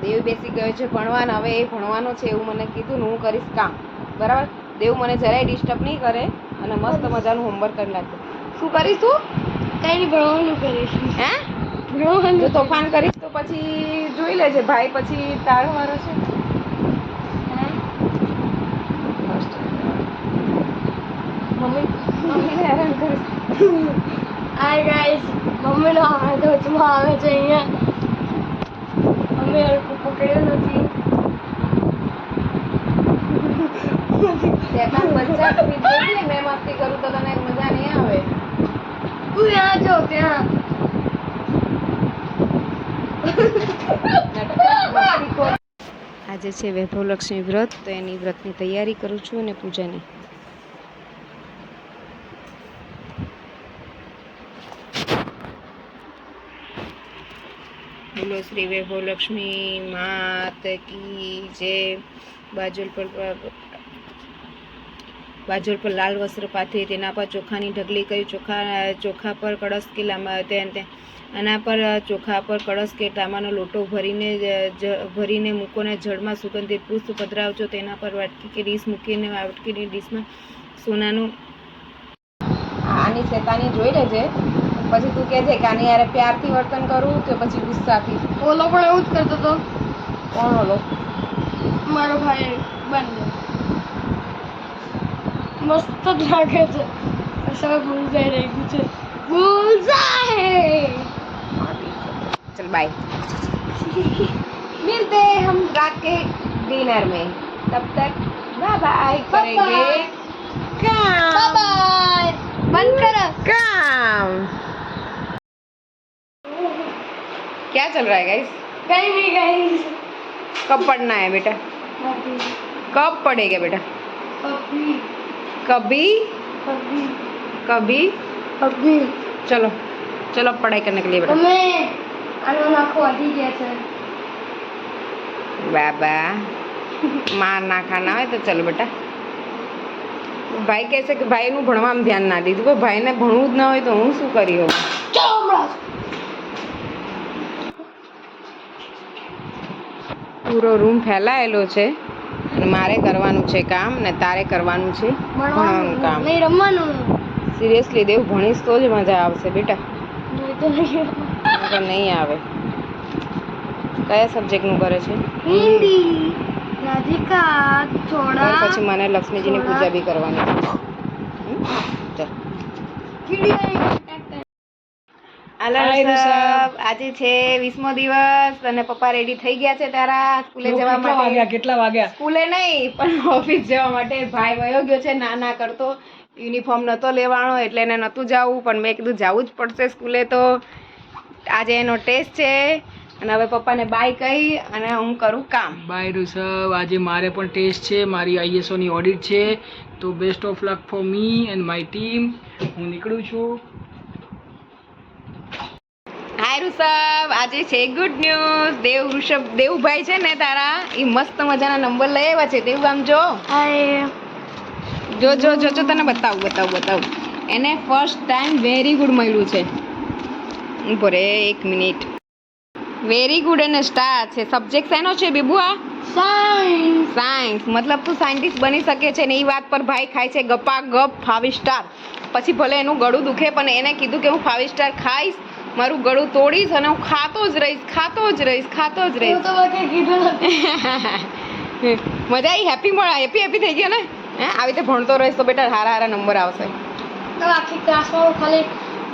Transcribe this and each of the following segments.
દેવ બેસી ગયો છે ભણવાને. હવે એ ભણવાનો છે એવું મને કીધું ને હું કરીશ કામ. બરાબર? દેવ મને જરાય ડિસ્ટર્બ નહીં કરે અને મસ્ત મજાનું હોમવર્ક કરી નાખે. શું કરીશ તું? કઈ નહીં, ભણવાનું કરીશ. હે? જો તોફાન કરીશ તો પછી જોઈ લેજે ભાઈ, પછી તારો વારો છે. મમ્મીને હેરાન કરીશ. હાય ગાઈસ, મમ્મીનો હાથ વચમાં આવે છે અહીંયા. મમ્મી હરખું પકડ્યો નથી. શેતાન બચ્ચા તું જોઈ લે, મેં મસ્તી કરું તો તને મજા નહીં આવે. તું ત્યાં જો ત્યાં. આજે છે વૈભવલક્ષ્મી વ્રત, તો એની વ્રતની તૈયારી કરું છું અને પૂજાની. બોલો શ્રી વૈભવલક્ષ્મી માત કી જય. બાજુલ પર લાલ વસ્ત્ર પાથરી તેના પર ચોખાની ઢગલી કરી ચોખા પર કળશ કે આના પર ચોખા પર કળશ કે તાંબાનો લોટો ભરીને મૂકોને જળમાં સુગંધિત પુષ્પ પધરાવજો. તેના પર વાટકી કે ડીશ મૂકીને વાટકીની ડીશમાં સોનાનું. આની શેતાની જોઈ લેજે, પછી તું કહેજે કે આની યારે પ્યારથી વર્તન કરું કે પછી ગુસ્સાથી. ઓલો પણ એવું જ કરતો હતો. કોણ ઓલો? મારો ભાઈ બંને મસ્ત જ લાગે છે. સબ ભૂલજાઈ રહી છે. चल बाय, मिलते हैं हम रात के डिनर में, तब तक बाय बाय करेंगे काम. बाय बंद करो काम. क्या चल रहा है गाइस? कहीं नहीं गाइस. कब पढ़ना है बेटा? कब पढ़ेगा बेटा? अभी कभी अभी कभी. अभी चलो चलो अब पढ़ाई करने के लिए बेटा. हमें आना नाखो आधी गया છે. बाबा मार ना खाना હોય તો ચલો બેટા. ભાઈ કહેશે કે ભાઈનું ભણવામાં ધ્યાન ના દીધું, પણ ભાઈને ભણવું જ ના હોય તો હું શું કરી હવે? ચલો હમણાં પૂરો રૂમ ફેલાયેલો છે અને મારે કરવાનું છે કામ ને તારે કરવાનું છે ભણવાનું કામ. નહીં રમવાનું. સિરિયસલી દેવ ભણીશ તો જ મજા આવશે બેટા, નહીં તો નહીં. નકર નહીં આવે. કયા સબ્જેક્ટનું કરે છે? હિન્દી. રાધિકા થોડા પછી મને લક્ષ્મીજીની પૂજા બી કરવાની છે. ચાલ આજે છે 20મો દિવસ અને પપ્પા રેડી થઈ ગયા છે તારા સ્કૂલે જવા માટે. કેટલા વાગ્યા? સ્કૂલે નહીં પણ ઓફિસ જવા માટે. ભાઈ વયો ગયો છે ના કરતો, યુનિફોર્મ નહોતો લેવાનો એટલે એને નહોતું જવું, પણ મેં કીધું જવું જ પડશે સ્કૂલે. તો આજે એનો ટેસ્ટ છે અને હવે પપ્પાને બાય કહી અને હું કરું કામ. બાય ઋષભ, આજે મારે પણ ટેસ્ટ છે, મારી ISO ની ઓડિટ છે, તો best of luck for me and my team. હું નીકળું છું. હાય ઋષભ, આજે છે ગુડ ન્યૂઝ. દેવભાઈ છે ને તારા, એ મસ્ત મજાના નંબર લઈ આવ્યા છે. દેવ આમ જો હાય. જો તને બતાવું. એને ફર્સ્ટ ટાઈમ વેરી ગુડ મળ્યું છે. ઉભો રે 1 મિનિટ. વેરી ગુડ અને સ્ટાર છે. સબ્જેક્ટ શેનો છે બેબુઆ? સાયન્સ. મતલબ તું સાયન્ટિસ્ટ બની શકે છે ને એ વાત પર ભાઈ ખાય છે ગપા ગપ 5 સ્ટાર. પછી ભલે એનું ગળું દુખે પણ એને કીધું કે હું 5 સ્ટાર ખાઈશ, મારું ગળું તોડીશ અને હું ખાતો જ રહીશ. તો વાકે કીધું નથી. મજા આવી? હેપી થઈ ગયો ને? હે, આવી રીતે ભણતો રહીશ તો બેટા સારા નંબર આવશે. તો આખી ક્લાસમાં ખાલી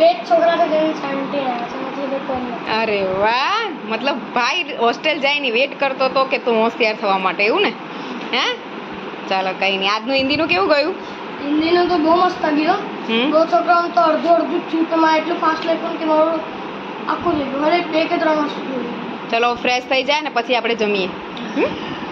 2 છોકરા છે જેને 70 આવ્યા છે, મતલબ એ કોણ નથી. અરે વાહ, મતલબ ભાઈ હોસ્ટેલ જઈને વેટ કરતો હતો કે તું હોશિયાર થવા માટે, એવું ને? હે, ચાલો કઈ નહીં. આજનું હિન્દીનું કેવું ગયું? હિન્દીનું તો બહુ મસ્ત ગયો. 2 છોકરાઓનું તો અડધું થયું. તો મારે એટલું ફાસ્ટ લખ્યું કે મારું આખું થઈ ગયું. મારે 2 કે 3 વસ્તુ જોયું. ચલો ફ્રેશ થઈ જાય ને પછી આપણે જમીએ.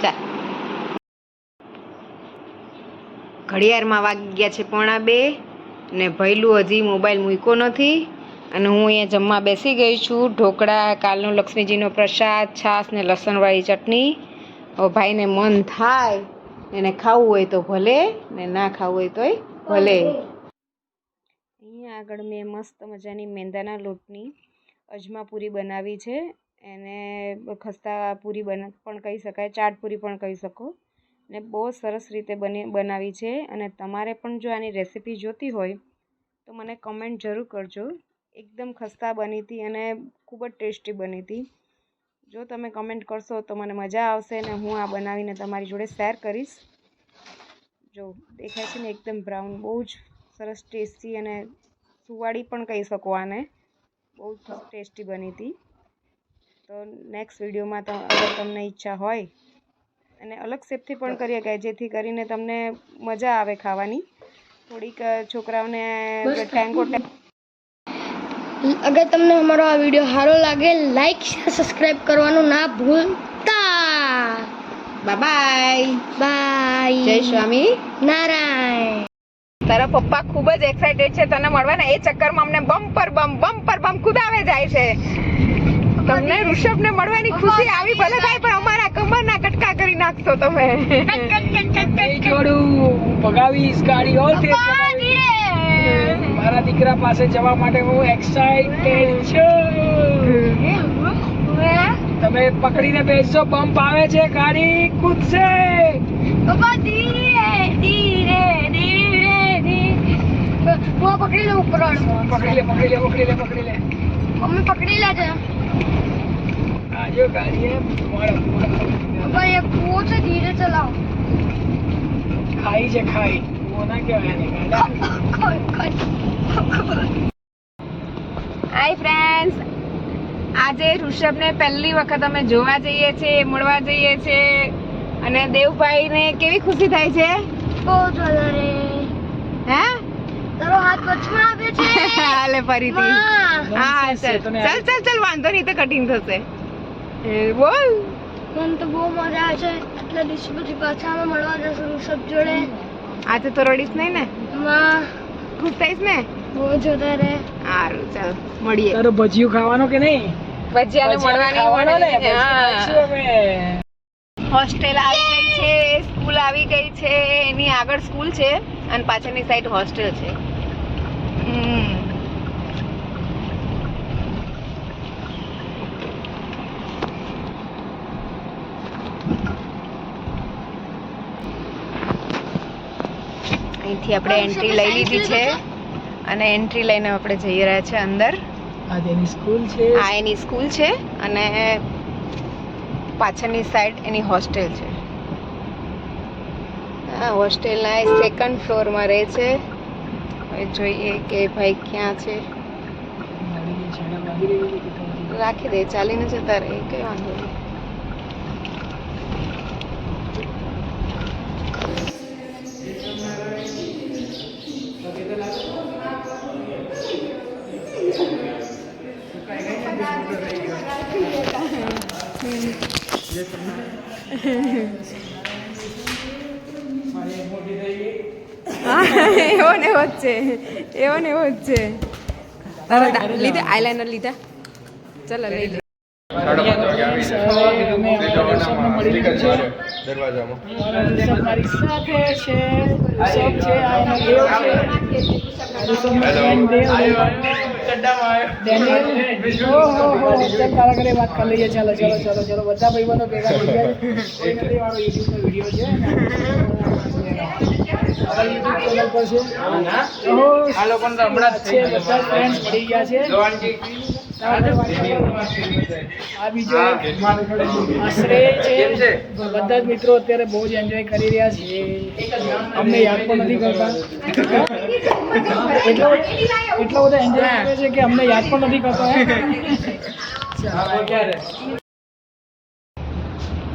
ચાલ. ઘડિયાળમાં વાગી ગયા છે 1:45 ને ભૈલું હજી મોબાઈલ મૂક્યો નથી અને હું અહીંયા જમવા બેસી ગઈ છું. ઢોકળા, કાલનો લક્ષ્મીજીનો પ્રસાદ, છાશ ને લસણવાળી ચટણી. હવે ભાઈને મન થાય એને ખાવું હોય તો ભલે ને ના ખાવું હોય તોય ભલે. અહીંયા આગળ મેં મસ્ત મજાની મેંદાના લોટની અજમા પૂરી બનાવી છે એને ખસ્તા પૂરી પણ કહી શકાય, ચાટ પૂરી પણ કહી શકો. ને બહુ સરસ રીતે બનાવી છે. અને તમારે પણ જો આની રેસીપી જોતી હોય તો મને કમેન્ટ જરૂર કરજો. એકદમ ખસ્તા બની હતી અને ખૂબ જ ટેસ્ટી બની હતી. જો તમે કમેન્ટ કરશો તો મને મજા આવશે અને હું આ બનાવીને તમારી જોડે શેર કરીશ. જો દેખાય છે ને એકદમ બ્રાઉન, બહુ જ સરસ ટેસ્ટી અને સુવાળી પણ કહી શકો આને. બહુ જ ટેસ્ટી બની હતી. તો નેક્સ્ટ વિડીયોમાં અગર તમને ઈચ્છા હોય અને અલગ શેપથી પણ કરી શકાય, જેથી કરીને તમને મજા આવે ખાવાની. થોડીક છોકરાઓને ટેંગો અગર તમને અમારો આ વિડીયો સારો લાગે, લાઈક શેર સબસ્ક્રાઇબ કરવાનું ના ભૂલતા. Bye bye. જય સ્વામી નારાયણ. તારા પપ્પા ખૂબ જ એક્સાઇટેડ છે તને મળવાના. એ ચક્કરમાં અમને બમ્પર બમ કુદાવે જાય છે. તમને ઋષભને મળવાની ખુશી આવી ભલે થાય, પણ અમારા કમરના કટકા કરી નાખશો તમે. જોડું ભગાવીશ ગાડી ઓર તેજ ભગાવીશ. મારા દીકરા પાસે જવા માટે હું એક્સાઇટેડ છું. તમે પકડીને બેસજો, બમ્પ આવે છે, ગાડી કૂદશે. પપ્પા ધીરે ધીરે ધીરે ધીરે. હું પકડી લઉં ઉપર. પકડી લે. મમ્મી પકડી લેજે. આ જો ગાડી હે પપ્પા એ કૂવો છે, ધીરે ચલાવો. ખાઈ છે, ખાઈ કૂવો ના કહેવાય ને ગાડા. હાય ફ્રેન્ડ્સ, આજે ઋષભને પહેલી વખત અમે જોવા જઈએ છીએ, મળવા જઈએ છીએ. અને દેવભાઈને કેવી ખુશી થાય છે? બહુ વધારે. હે તારો હાથ વચમાં આવે છે. હાલે ફરીથી. હા છે, ચાલ તને ચાલ વાંધો નહીં, તો કટિંગ થશે. બોલ. મને તો બહુ મજા આવે છે. એટલે દિવસ પછી પાછા અમે મળવા જશું ઋષભ જોડે. આજે તો રડીશ નહીં ને? માં ખુશ થઈશ ને? બહુ જ વધારે. સારું, ચાલ મળીએ. તારો ભજીયું ખાવાનો કે નહીં? ભજીયાને મળવાની ખાવાનો ને? મળે. ખાઈશું અમે. હોસ્ટેલ આવી ગઈ છે, સ્કૂલ આવી ગઈ છે. એની આગળ સ્કૂલ છે અને પાછળની સાઈડ હોસ્ટેલ છે. અહીંથી આપણે એન્ટ્રી લઈ લીધી છે અને એન્ટ્રી લઈને આપણે જઈ રહ્યા છે અંદર. આ તેની સ્કૂલ છે. આ એની સ્કૂલ છે અને પાછળની સાઈડ એની હોસ્ટેલ છે. આ હોસ્ટેલના સેકન્ડ ફ્લોરમાં રહે છે. હવે જોઈએ કે ભાઈ ક્યાં છે. રાખી દે, ચાલીને જતા રહે, કઈ વાંધો નહીં. એવો ને એવો જ છે. લીધા આઈલાઇનર લીધા. ચાલો લઈ લે. મારી સાથે છે ઋષભ છે, આ એનો દેવ છે. તારા ઘરે વાત કરી લઈએ. ચાલો બધા ભાઈબંધો ભેગા થઈ ગયા. કોઈ નથી, મારો યુટ્યુબનો વિડીયો છે. યુટ્યુબ ચેનલ પર છે. આ લોકો હમણાં છે, બધા ફ્રેન્ડ્સ મળી ગયા છે. આ બીજો આશ્રય છે. બધા જ મિત્રો અત્યારે બહુ જ એન્જોય કરી રહ્યા છે. અમને યાદ પણ નથી કરતા. એટલો બધો એન્જોય કરે છે કે અમને યાદ પણ નથી કરતા.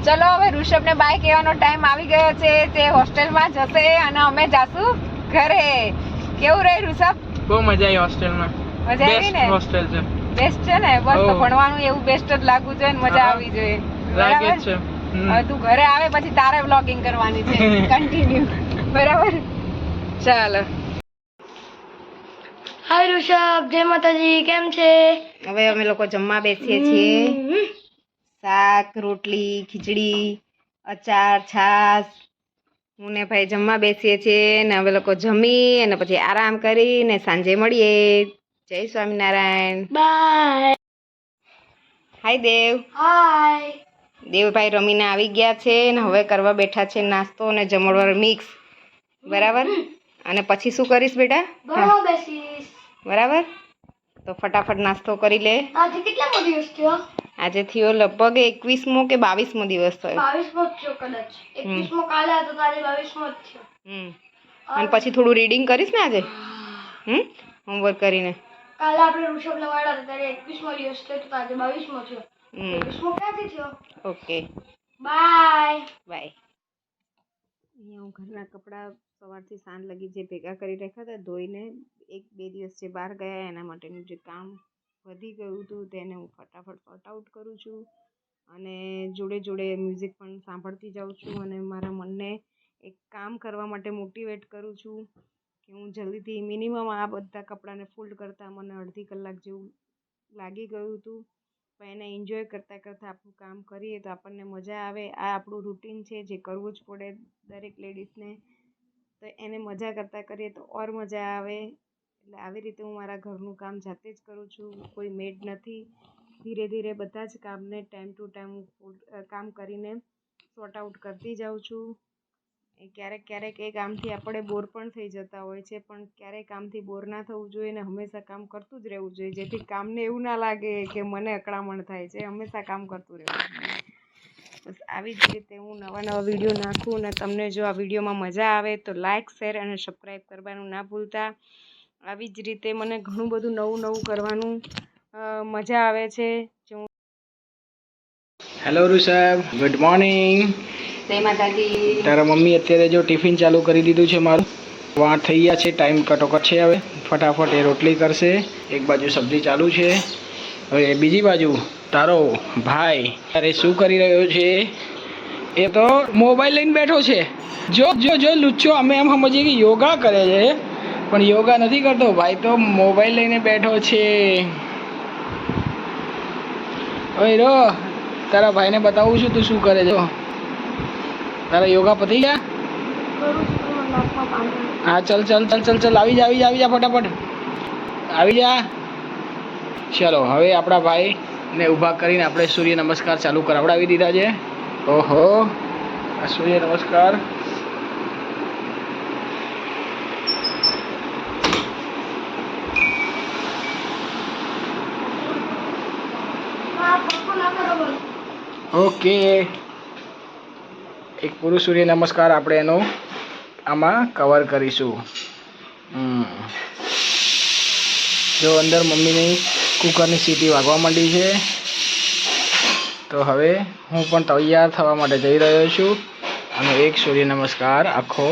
ચલો હવે ઋષભને બાય કહેવાનો ટાઈમ આવી ગયો છે. તે હોસ્ટેલમાં જશે અને અમે જાશું ઘરે. કેવું રહે ઋષભ? બહુ મજા આવી હોસ્ટેલમાં. મજા આવી ને? હોસ્ટેલ છે, બેસ્ટ છે ને? બસ તો ભણવાનું એવું બેસ્ટ જ લાગવું જોઈએ ને મજા આવવી જોઈએ. લાગે બરાબર? છે. હવે તું ઘરે આવે પછી તારે વ્લોગિંગ કરવાની છે કન્ટિન્યુ. બરાબર? ચાલો. હાય ઋષભ, જય માતાજી. કેમ છે? હવે અમે લોકો જમવા બેસીએ છીએ. શાક, રોટલી, ખીચડી, અચાર, છાશ. હું ને ભાઈ જમવા બેસીએ છીએ ને હવે લોકો જમી અને પછી આરામ કરીને સાંજે મળીએ. જય સ્વામિનારાયણ. બાય. હાય દેવ. હાય. દેવભાઈ રમીને આવી ગયા છે ને હવે કરવા બેઠા છે નાસ્તો અને જમણવાર મિક્સ. બરાબર. અને પછી શું કરીશ બેટા? ભણવા બેસીશ. બરાબર. તો ફટાફટ નાસ્તો કરી લે. આજે કેટલામો દિવસ થયો? આજે થયો લગભગ 21મો કે 22મો દિવસ થયો. 22મો જ થયો કદાચ. 21મો કાલે હતો તો આજે 22મો જ થયો. અને પછી થોડું રીડિંગ કરીશ ને આજે? હોમવર્ક કરીને. કાલે આપણે ઋષભ લવાડ્યા હતા ત્યારે 21મો દિવસ થયો તો આજે 22મો થયો. 21મો ક્યાંથી થયો? Okay bye. બાય. અહીંયા હું ઘરના કપડાં સવારથી સાંજ લગી જે ભેગા કરી રાખ્યા હતા ધોઈને 1-2 દિવસ જે બહાર ગયા એના માટેનું જે કામ વધી ગયું હતું તેને હું ફટાફટ સોર્ટ આઉટ કરું છું અને જોડે જોડે મ્યુઝિક પણ સાંભળતી જાઉં છું અને મારા મનને એક કામ કરવા માટે મોટિવેટ કરું છું કે હું જલ્દીથી મિનિમમ આ બધા કપડાંને ફોલ્ડ કરતાં મને અડધી કલાક જેવું લાગી ગયું હતું પણ એને એન્જોય કરતાં કરતાં આપણું કામ કરીએ તો આપણને મજા આવે. આ આપણું રૂટીન છે જે કરવું જ પડે દરેક લેડીઝને, તો એને મજા કરતાં કરીએ તો ઓર મજા આવે. એટલે આવી રીતે હું મારા ઘરનું કામ જાતે જ કરું છું, કોઈ મેડ નથી. ધીરે ધીરે બધા જ કામને ટાઈમ ટુ ટાઈમ કામ કરીને સોર્ટ આઉટ કરતી જાઉં છું. ક્યારેક ક્યારેક એ કામથી આપણે બોર પણ થઈ જતા હોય છે પણ ક્યારેય કામથી બોર ના થવું જોઈએ ને હંમેશા કામ કરતું જ રહેવું જોઈએ જેથી કામને એવું ના લાગે કે મને અકળામણ થાય છે. હંમેશા કામ કરતું રહેવું જોઈએ. બસ આવી જ રીતે હું નવા નવા વિડીયો નાખું અને તમને જો આ વિડીયોમાં મજા આવે તો લાઇક શેર અને સબસ્ક્રાઈબ કરવાનું ના ભૂલતા. આવી જ રીતે મને ઘણું બધું નવું નવું કરવાનું મજા આવે છે. Hello Rishabh, good morning. જય માતાજી. તારા મમ્મી અત્યારે જો ટિફિન ચાલુ કરી દીધું છે મારું. વાં થઈ ગયા છે, ટાઈમ કટોકટ છે. હવે ફટાફટ એ રોટલી કરશે. એક બાજુ સબ્જી ચાલુ છે. હવે બીજી બાજુ તારો ભાઈ અરે શું કરી રહ્યો છે? એ તો મોબાઈલ લઈને બેઠો છે. જો જો જો લુચ્ચો, અમે એમ સમજીએ કે યોગા કરે છે પણ યોગા નથી કરતો. ભાઈ તો મોબાઈલ લઈને બેઠો છે. ઓય રો, તારા ભાઈને બતાવું છું તું શું કરે છે. તારા યોગા પતી ગયા? હા ચલ ચલ ચલ ચલ ચલ આવી જા ફટાફટ આવી જા. ચલો હવે આપણા ભાઈને ઊભા કરીને આપણે સૂર્ય નમસ્કાર ચાલુ કરાવડાવી દીધા છે. ઓહો, આ સૂર્ય નમસ્કાર ઓકે. એક પૂરું સૂર્ય નમસ્કાર આપણે એનો આમાં કવર કરીશું. જો અંદર મમ્મીની કુકરની સીટી વાગવા માંડી છે તો હવે હું પણ તૈયાર થવા માટે જઈ રહ્યો છું અને એક સૂર્ય નમસ્કાર આખો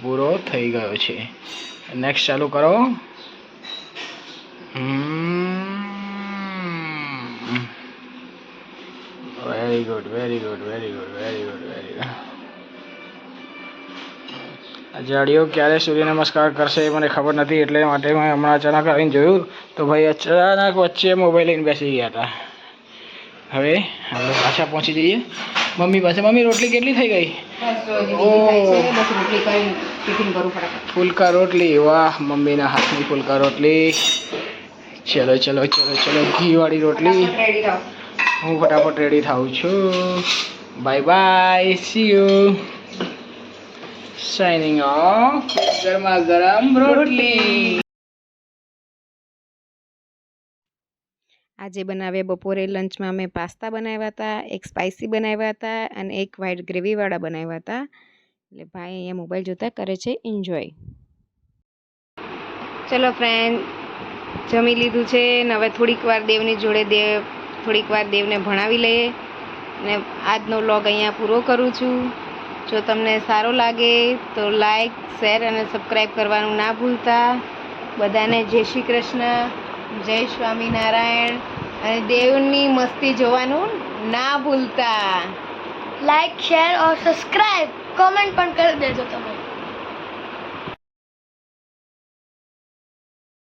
પૂરો થઈ ગયો છે. નેક્સ્ટ ચાલુ કરો. Very good very good very good very good very good. જાડીઓ ક્યારે સૂર્ય નમસ્કાર કરશે એ મને ખબર નથી એટલે માટે મેં હમણાં અચાનક આવીને જોયું તો ભાઈ અચાનક વચ્ચે મોબાઈલ લઈને બેસી ગયા હતા. હવે આપણે પાછા પહોંચી જઈએ મમ્મી પાસે. મમ્મી રોટલી કેટલી થઈ ગઈ? ફુલકા રોટલી. વાહ, મમ્મીના હાથની ફુલકા રોટલી. ચલો ચલો ચલો ચલો, ઘીવાળી રોટલી. હું ફટાફટ રેડી થાઉં છું. Bye bye, C you. Signing of. ગરમા ગરમ રોટલી. આજે બનાવ્યા બપોરે લંચમાં મેં પાસ્તા બનાવ્યા હતા, એક સ્પાઇસી બનાવ્યા હતા અને એક વ્હાઈટ ગ્રેવીવાળા બનાવ્યા હતા. એટલે ભાઈ અહીંયા મોબાઈલ જોતા કરે છે એન્જોય. ચલો ફ્રેન્ડ, જમી લીધું છે ને હવે થોડીક વાર દેવની જોડે દેવને ભણાવી લઈએ ને આજનો વ્લોગ અહીંયા પૂરો કરું છું. જો તમને સારો લાગે તો લાઈક શેર અને સબસ્ક્રાઈબ કરવાનું ના ભૂલતા. બધાને જય શ્રી કૃષ્ણ, જય સ્વામિનારાયણ અને દેવની મસ્તી જોવાનું ના ભૂલતા. લાઈક શેર और सब्सक्राइब कमेंट પણ કરી દેજો તમે.